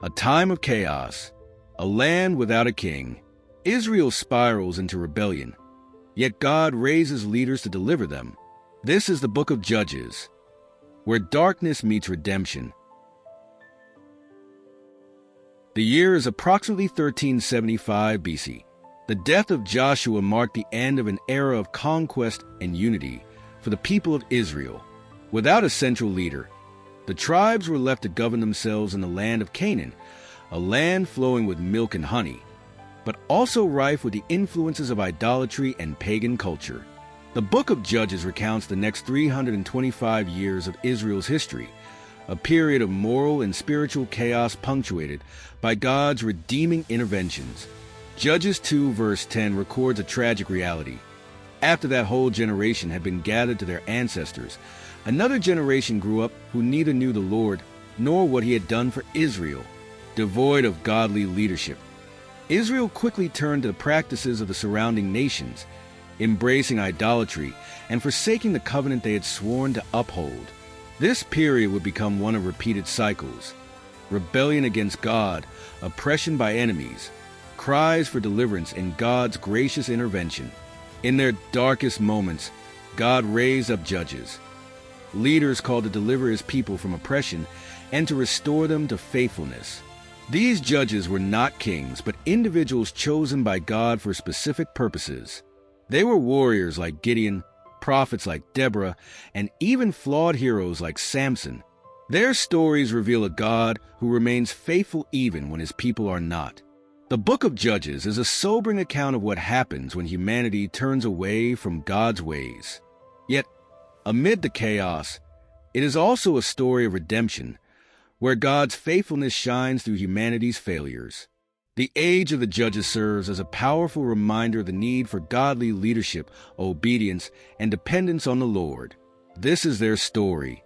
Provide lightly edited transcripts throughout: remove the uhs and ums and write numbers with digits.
A time of chaos, a land without a king. Israel spirals into rebellion, yet God raises leaders to deliver them. This is the book of Judges, where darkness meets redemption. The year is approximately 1375 BC. The death of Joshua marked the end of an era of conquest and unity for the people of Israel. Without a central leader, the tribes were left to govern themselves in the land of Canaan, a land flowing with milk and honey, but also rife with the influences of idolatry and pagan culture. The book of Judges recounts the next 325 years of Israel's history, a period of moral and spiritual chaos punctuated by God's redeeming interventions. Judges 2 verse 10 records a tragic reality. After that whole generation had been gathered to their ancestors, another generation grew up who neither knew the Lord nor what he had done for Israel. Devoid of godly leadership, Israel quickly turned to the practices of the surrounding nations, embracing idolatry and forsaking the covenant they had sworn to uphold. This period would become one of repeated cycles: rebellion against God, oppression by enemies, cries for deliverance, and God's gracious intervention. In their darkest moments, God raised up judges, leaders called to deliver his people from oppression and to restore them to faithfulness. These judges were not kings, but individuals chosen by God for specific purposes. They were warriors like Gideon, prophets like Deborah, and even flawed heroes like Samson. Their stories reveal a God who remains faithful even when his people are not. The book of Judges is a sobering account of what happens when humanity turns away from God's ways. Yet, amid the chaos, it is also a story of redemption, where God's faithfulness shines through humanity's failures. The age of the Judges serves as a powerful reminder of the need for godly leadership, obedience, and dependence on the Lord. This is their story.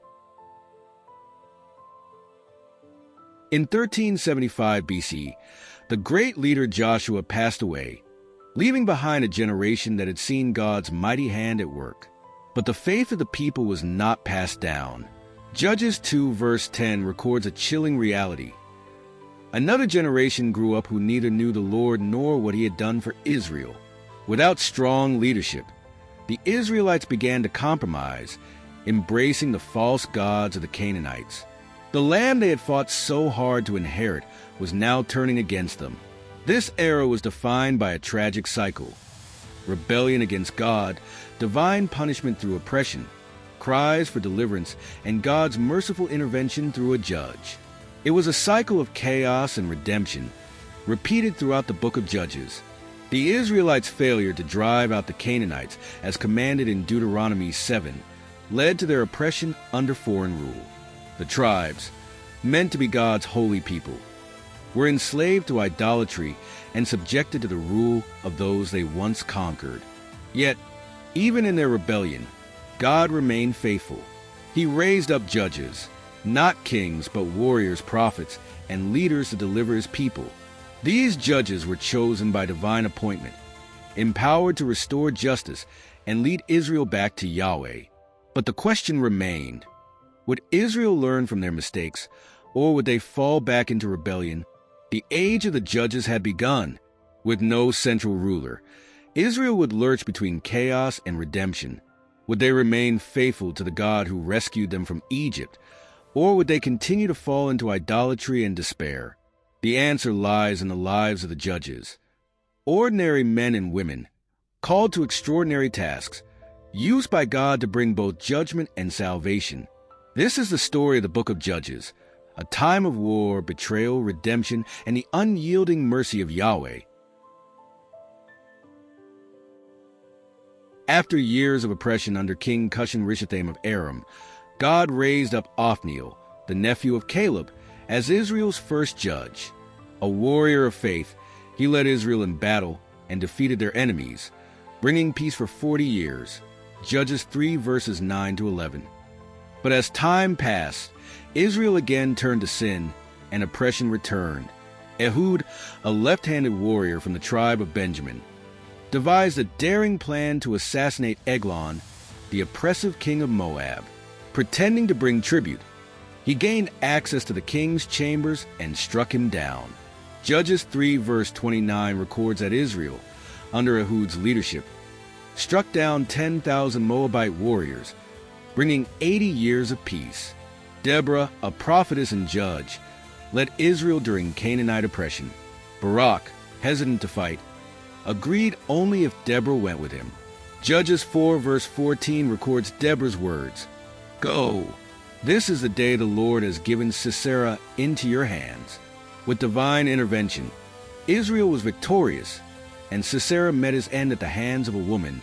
In 1375 BC, the great leader Joshua passed away, leaving behind a generation that had seen God's mighty hand at work. But the faith of the people was not passed down. Judges 2 verse 10 records a chilling reality. Another generation grew up who neither knew the Lord nor what he had done for Israel. Without strong leadership, the Israelites began to compromise, embracing the false gods of the Canaanites. The land they had fought so hard to inherit was now turning against them. This era was defined by a tragic cycle: rebellion against God, divine punishment through oppression, cries for deliverance, and God's merciful intervention through a judge. It was a cycle of chaos and redemption, repeated throughout the book of Judges. The Israelites' failure to drive out the Canaanites, as commanded in Deuteronomy 7, led to their oppression under foreign rule. The tribes, meant to be God's holy people, were enslaved to idolatry and subjected to the rule of those they once conquered. Yet, even in their rebellion, God remained faithful. He raised up judges, not kings but warriors, prophets, and leaders to deliver his people. These judges were chosen by divine appointment, empowered to restore justice and lead Israel back to Yahweh. But the question remained: would Israel learn from their mistakes, or would they fall back into rebellion? The age of the judges had begun. With no central ruler, Israel would lurch between chaos and redemption. Would they remain faithful to the God who rescued them from Egypt, or would they continue to fall into idolatry and despair? The answer lies in the lives of the judges. Ordinary men and women, called to extraordinary tasks, used by God to bring both judgment and salvation. This is the story of the book of Judges, a time of war, betrayal, redemption, and the unyielding mercy of Yahweh. After years of oppression under King Cushan-Rishathaim of Aram, God raised up Othniel, the nephew of Caleb, as Israel's first judge. A warrior of faith, he led Israel in battle and defeated their enemies, bringing peace for 40 years. Judges 3 verses 9 to 11. But as time passed, Israel again turned to sin, and oppression returned. Ehud, a left-handed warrior from the tribe of Benjamin, devised a daring plan to assassinate Eglon, the oppressive king of Moab. Pretending to bring tribute, He gained access to the king's chambers and struck him down. Judges 3 verse 29 records that Israel, under Ehud's leadership, struck down 10,000 Moabite warriors, bringing 80 years of peace. Deborah, a prophetess and judge, led Israel during Canaanite oppression. Barak, hesitant to fight, agreed only if Deborah went with him. Judges 4 verse 14 records Deborah's words, "Go, this is the day the Lord has given Sisera into your hands." With divine intervention, Israel was victorious, and Sisera met his end at the hands of a woman,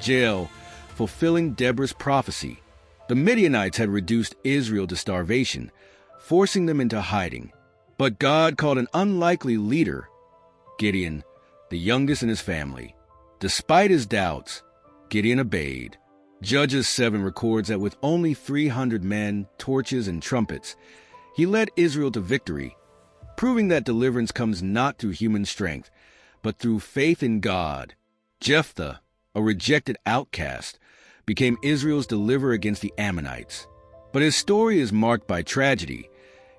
Jael, fulfilling Deborah's prophecy. The Midianites had reduced Israel to starvation, forcing them into hiding. But God called an unlikely leader, Gideon, the youngest in his family. Despite his doubts, Gideon obeyed. Judges 7 records that with only 300 men, torches, and trumpets, he led Israel to victory, proving that deliverance comes not through human strength, but through faith in God. Jephthah, a rejected outcast, became Israel's deliverer against the Ammonites. But his story is marked by tragedy.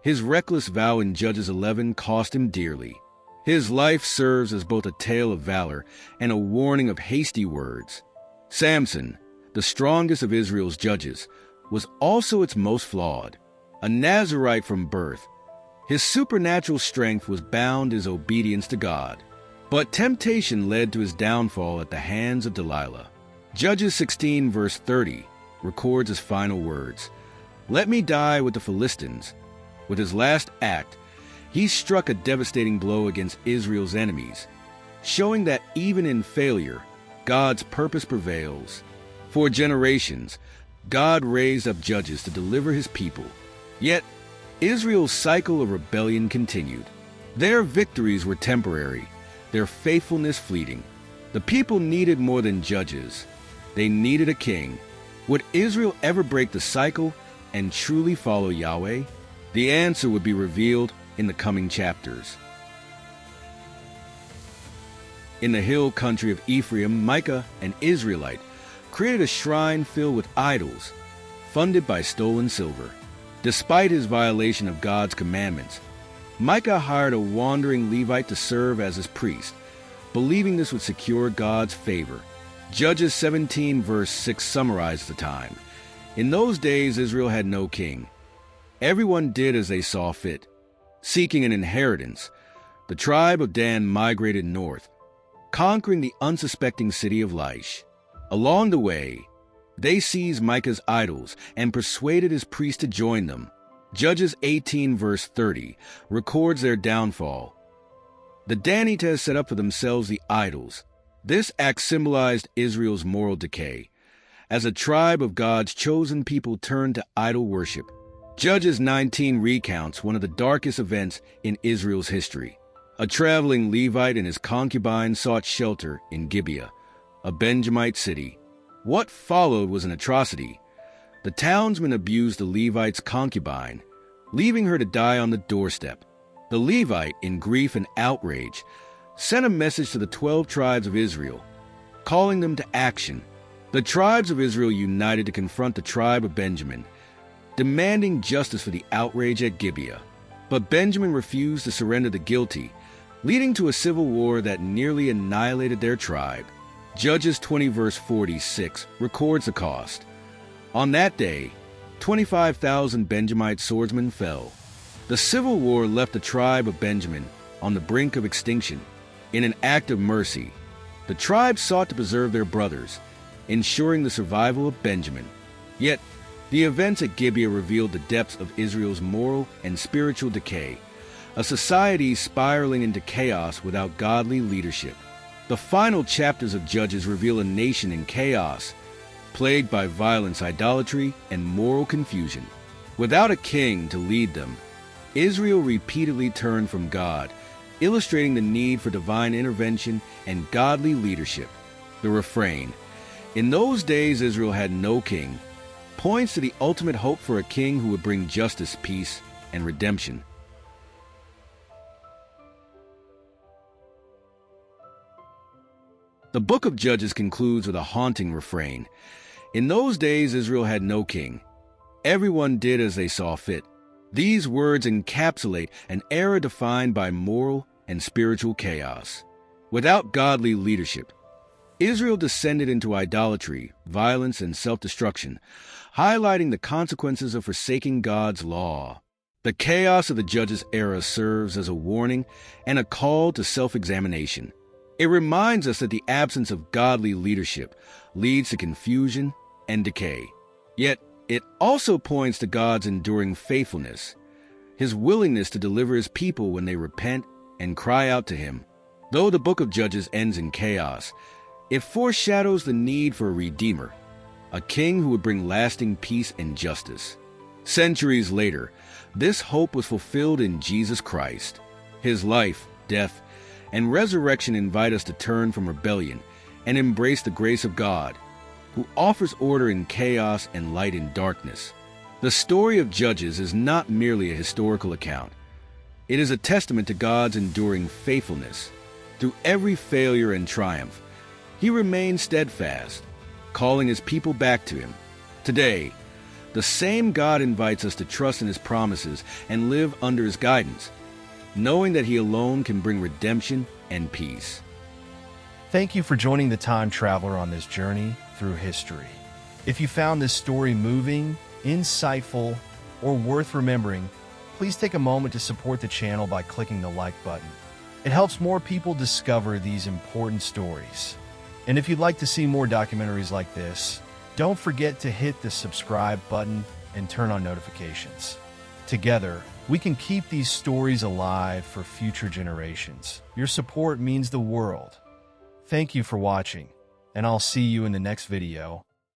His reckless vow in Judges 11 cost him dearly. His life serves as both a tale of valor and a warning of hasty words. Samson, the strongest of Israel's judges, was also its most flawed. A Nazirite from birth, his supernatural strength was bound his obedience to God. But temptation led to his downfall at the hands of Delilah. Judges 16 verse 30 records his final words, "Let me die with the Philistines." With his last act, he struck a devastating blow against Israel's enemies, showing that even in failure, God's purpose prevails. For generations, God raised up judges to deliver his people. Yet, Israel's cycle of rebellion continued. Their victories were temporary, their faithfulness fleeting. The people needed more than judges. They needed a king. Would Israel ever break the cycle and truly follow Yahweh? The answer would be revealed in the coming chapters. In the hill country of Ephraim, Micah, an Israelite, created a shrine filled with idols, funded by stolen silver. Despite his violation of God's commandments, Micah hired a wandering Levite to serve as his priest, believing this would secure God's favor. Judges 17 verse 6 summarizes the time. In those days, Israel had no king. Everyone did as they saw fit. Seeking an inheritance, the tribe of Dan migrated north, conquering the unsuspecting city of Laish. Along the way, they seized Micah's idols and persuaded his priest to join them. Judges 18 verse 30 records their downfall. The Danites set up for themselves the idols. This act symbolized Israel's moral decay, as a tribe of God's chosen people turned to idol worship. Judges 19 recounts one of the darkest events in Israel's history. A traveling Levite and his concubine sought shelter in Gibeah, a Benjamite city. What followed was an atrocity. The townsmen abused the Levite's concubine, leaving her to die on the doorstep. The Levite, in grief and outrage, sent a message to the 12 tribes of Israel, calling them to action. The tribes of Israel united to confront the tribe of Benjamin, demanding justice for the outrage at Gibeah. But Benjamin refused to surrender the guilty, leading to a civil war that nearly annihilated their tribe. Judges 20 verse 46 records the cost. On that day, 25,000 Benjamite swordsmen fell. The civil war left the tribe of Benjamin on the brink of extinction. In an act of mercy, the tribe sought to preserve their brothers, ensuring the survival of Benjamin. Yet, the events at Gibeah revealed the depths of Israel's moral and spiritual decay, a society spiraling into chaos without godly leadership. The final chapters of Judges reveal a nation in chaos, plagued by violence, idolatry, and moral confusion. Without a king to lead them, Israel repeatedly turned from God, illustrating the need for divine intervention and godly leadership. The refrain, "In those days Israel had no king," points to the ultimate hope for a king who would bring justice, peace, and redemption. The book of Judges concludes with a haunting refrain. In those days, Israel had no king. Everyone did as they saw fit. These words encapsulate an era defined by moral and spiritual chaos. Without godly leadership, Israel descended into idolatry, violence, and self-destruction, highlighting the consequences of forsaking God's law. The chaos of the Judges era serves as a warning and a call to self-examination. It reminds us that the absence of godly leadership leads to confusion and decay. Yet, it also points to God's enduring faithfulness, His willingness to deliver His people when they repent and cry out to Him. Though the book of Judges ends in chaos, it foreshadows the need for a Redeemer, a king who would bring lasting peace and justice. Centuries later, this hope was fulfilled in Jesus Christ. His life, death, and resurrection invite us to turn from rebellion and embrace the grace of God, who offers order in chaos and light in darkness. The story of Judges is not merely a historical account. It is a testament to God's enduring faithfulness. Through every failure and triumph, He remains steadfast, calling His people back to Him. Today, the same God invites us to trust in His promises and live under His guidance, knowing that He alone can bring redemption and peace. Thank you for joining the time traveler on this journey through history. If you found this story moving, insightful, or worth remembering, please take a moment to support the channel by clicking the like button. It helps more people discover these important stories. And if you'd like to see more documentaries like this, don't forget to hit the subscribe button and turn on notifications. Together, we can keep these stories alive for future generations. Your support means the world. Thank you for watching, and I'll see you in the next video.